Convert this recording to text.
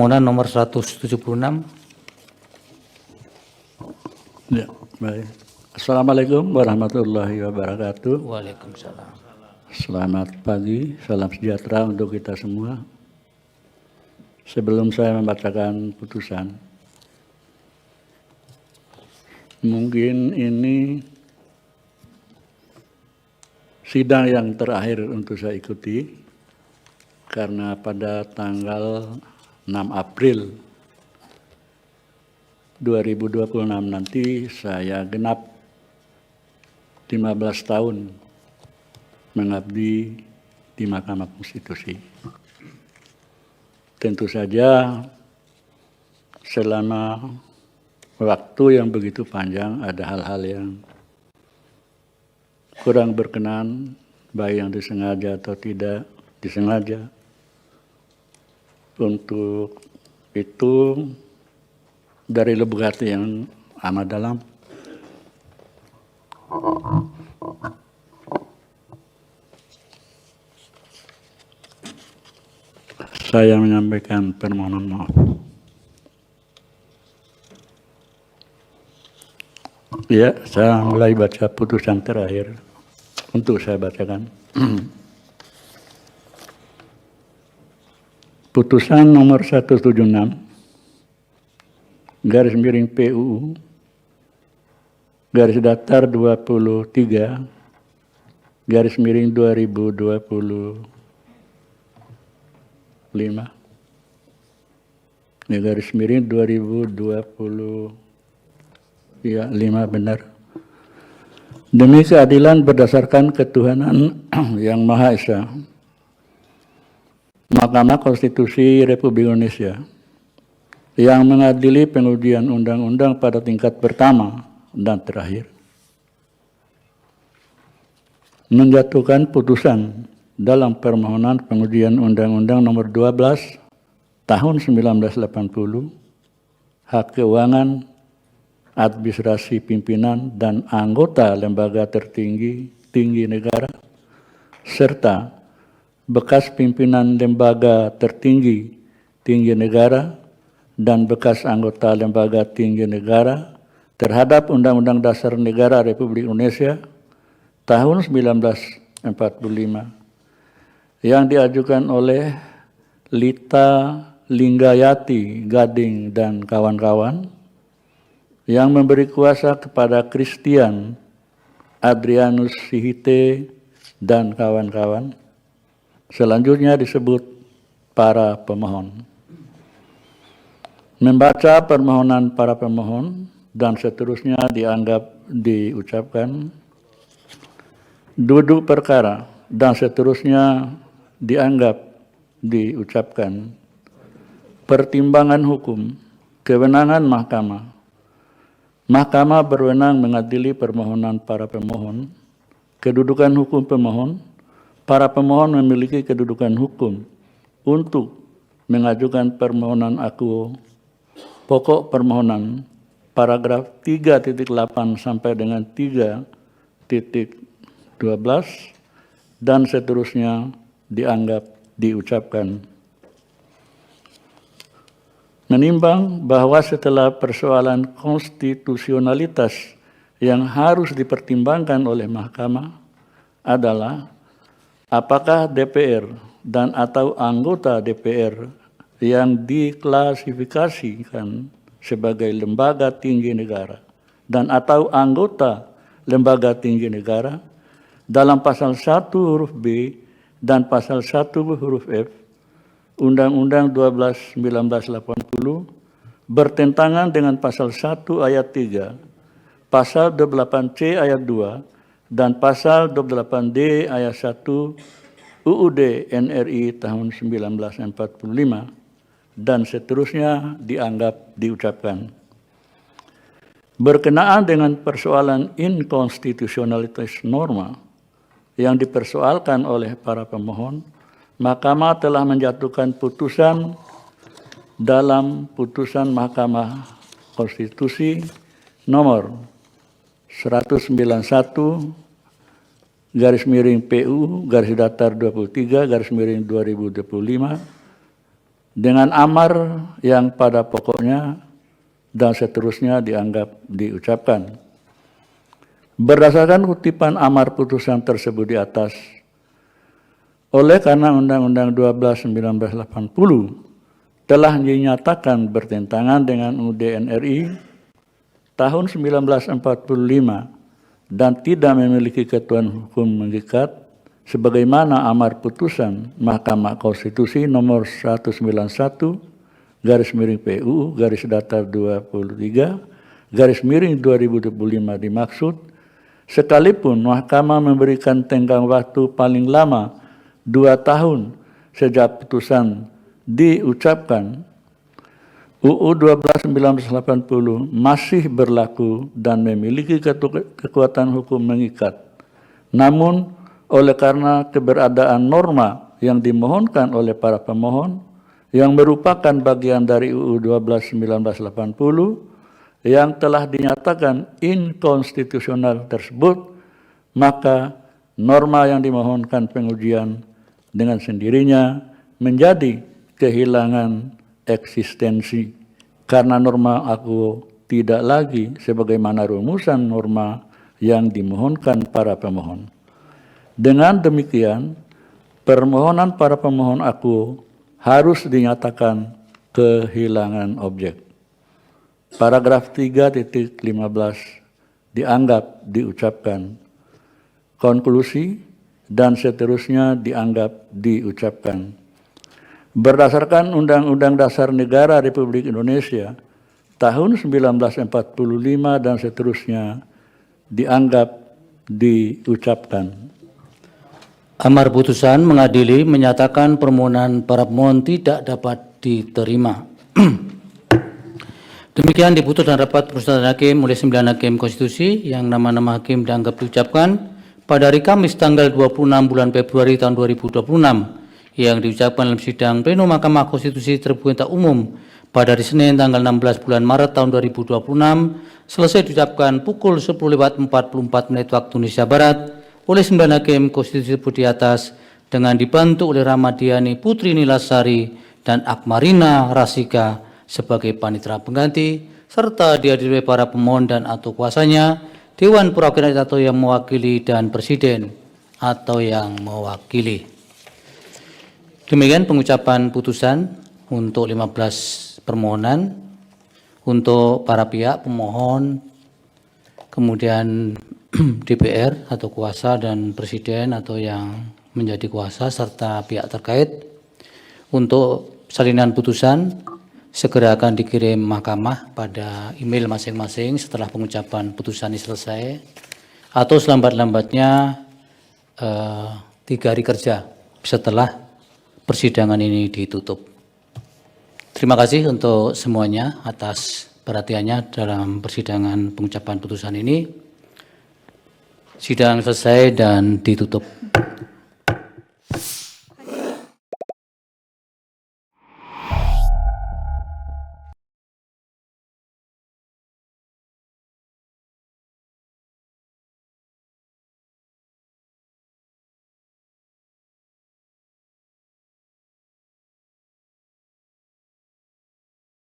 permohonan nomor 176. Ya, baik. Assalamualaikum warahmatullahi wabarakatuh. Waalaikumsalam. Selamat pagi, salam sejahtera untuk kita semua. Sebelum saya membacakan putusan, mungkin ini sidang yang terakhir untuk saya ikuti, karena pada tanggal 6 April 2026 nanti saya genap 15 tahun mengabdi di Mahkamah Konstitusi. Tentu saja selama waktu yang begitu panjang ada hal-hal yang kurang berkenan, baik yang disengaja atau tidak disengaja. Untuk itu dari lubuk hati yang amat dalam, saya menyampaikan permohonan maaf. Ya, saya mulai baca putusan terakhir untuk saya bacakan. Putusan nomor 176 garis miring PUU garis datar 23 garis miring 2025 ya, garis miring 2025 benar. Demi keadilan berdasarkan ketuhanan yang Maha Esa, Mahkamah Konstitusi Republik Indonesia yang mengadili pengujian undang-undang pada tingkat pertama dan terakhir menjatuhkan putusan dalam permohonan pengujian Undang-Undang Nomor 12 Tahun 1980 hak keuangan, administrasi pimpinan dan anggota lembaga tinggi negara serta bekas pimpinan lembaga tinggi negara dan bekas anggota lembaga tinggi negara terhadap Undang-Undang Dasar Negara Republik Indonesia tahun 1945 yang diajukan oleh Lita Linggayati Gading dan kawan-kawan yang memberi kuasa kepada Christian Adrianus Sihite dan kawan-kawan. Selanjutnya disebut para pemohon. Membaca permohonan para pemohon dan seterusnya diucapkan. Duduk perkara dan seterusnya diucapkan. Pertimbangan hukum, kewenangan mahkamah. Mahkamah berwenang mengadili permohonan para pemohon. Kedudukan hukum pemohon. Para pemohon memiliki kedudukan hukum untuk mengajukan permohonan akuo. Pokok permohonan paragraf 3.8 sampai dengan 3.12 dan seterusnya diucapkan. Menimbang bahwa setelah persoalan konstitusionalitas yang harus dipertimbangkan oleh mahkamah adalah apakah DPR dan atau anggota DPR yang diklasifikasikan sebagai lembaga tinggi negara dan atau anggota lembaga tinggi negara dalam pasal 1 huruf B dan pasal 1 huruf F Undang-Undang 12 1980 bertentangan dengan pasal 1 ayat 3, pasal 28C ayat 2 dan pasal 28D ayat 1 UUD NRI tahun 1945 dan seterusnya diucapkan. Berkenaan dengan persoalan inkonstitusionalitas norma yang dipersoalkan oleh para pemohon, Mahkamah telah menjatuhkan putusan dalam putusan Mahkamah Konstitusi nomor 191 garis miring PU garis datar 23 garis miring 2025 dengan amar yang pada pokoknya dan seterusnya dianggap diucapkan. Berdasarkan kutipan amar putusan tersebut di atas, oleh karena Undang-Undang 12 1980 telah dinyatakan bertentangan dengan UUD NRI tahun 1945 dan tidak memiliki ketentuan hukum mengikat, sebagaimana amar putusan Mahkamah Konstitusi nomor 191/PU /23/2025 dimaksud, sekalipun Mahkamah memberikan tenggang waktu paling lama 2 tahun sejak putusan diucapkan, UU 12 1980 masih berlaku dan memiliki kekuatan hukum mengikat. Namun, oleh karena keberadaan norma yang dimohonkan oleh para pemohon yang merupakan bagian dari UU 12 1980 yang telah dinyatakan inkonstitusional tersebut, maka norma yang dimohonkan pengujian dengan sendirinya menjadi kehilangan eksistensi karena norma aku tidak lagi sebagaimana rumusan norma yang dimohonkan para pemohon. Dengan demikian, permohonan para pemohon aku harus dinyatakan kehilangan objek. Paragraf 3.15 dianggap diucapkan. Konklusi dan seterusnya dianggap diucapkan. Berdasarkan Undang-Undang Dasar Negara Republik Indonesia tahun 1945 dan seterusnya dianggap diucapkan. Amar putusan mengadili menyatakan permohonan para pemohon tidak dapat diterima. Demikian diputuskan rapat permusyawaratan hakim oleh 9 hakim konstitusi yang nama-nama hakim dianggap diucapkan pada hari Kamis tanggal 26 bulan Februari tahun 2026 yang diucapkan dalam sidang pleno Mahkamah Konstitusi terbuka untuk umum pada hari Senin tanggal 16 bulan Maret tahun 2026 selesai diucapkan pukul 10:44 waktu Indonesia Barat oleh 9 hakim konstitusi di atas dengan dibantu oleh Ramadiani Putri Nilasari dan Akmarina Rasika sebagai panitera pengganti serta dihadiri oleh para pemohon dan atau kuasanya, Dewan Perwakilan Rakyat atau yang mewakili dan Presiden atau yang mewakili. Demikian pengucapan putusan untuk 15 permohonan untuk para pihak pemohon, kemudian DPR atau kuasa dan Presiden atau yang menjadi kuasa serta pihak terkait. Untuk salinan putusan segera akan dikirim mahkamah pada email masing-masing setelah pengucapan putusan ini selesai atau selambat-lambatnya 3 hari kerja setelah persidangan ini ditutup. Terima kasih untuk semuanya atas perhatiannya dalam persidangan pengucapan putusan ini. Sidang selesai dan ditutup.